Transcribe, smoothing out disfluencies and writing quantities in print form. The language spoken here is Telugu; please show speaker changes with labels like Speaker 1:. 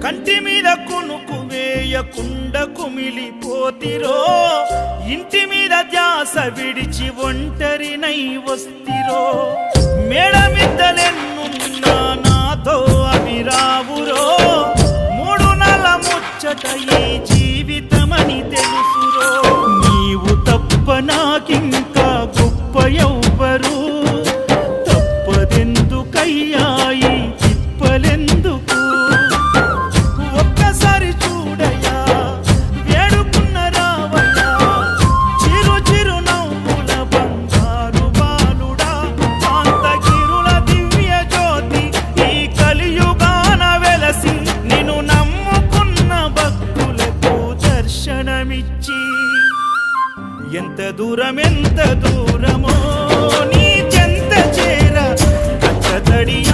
Speaker 1: కంటి మీద కునుకు వేయకుండా కుమిలిపోతిరో ఇంటి మీద ధ్యాస విడిచి ఒంటరినై వస్తిరో మేడమిద్దలెన్నున్నా నాతో అవి రావురో మూడు నెల ముచ్చట ఈ జీవితమని తెలుసురో నీవు తప్ప నాకింకా గొప్ప ఎవ్వరు తప్పదెందుకయ్యా ఈ తిప్పలెందుకు ఒక్కసారి చూడయ్యా వేడుకున్న రావయ్యా చిరు చిరు నవ్వుల బంగారు బాలుడా కాంతగిరుల దివ్య జ్యోతి ఈ కలియుగాన వెలసి నిన్ను నమ్ముకున్న భక్తులకు దర్శనమిచ్చి ఎంత దూరమో నీ చెంత చేర కచ్చతడియ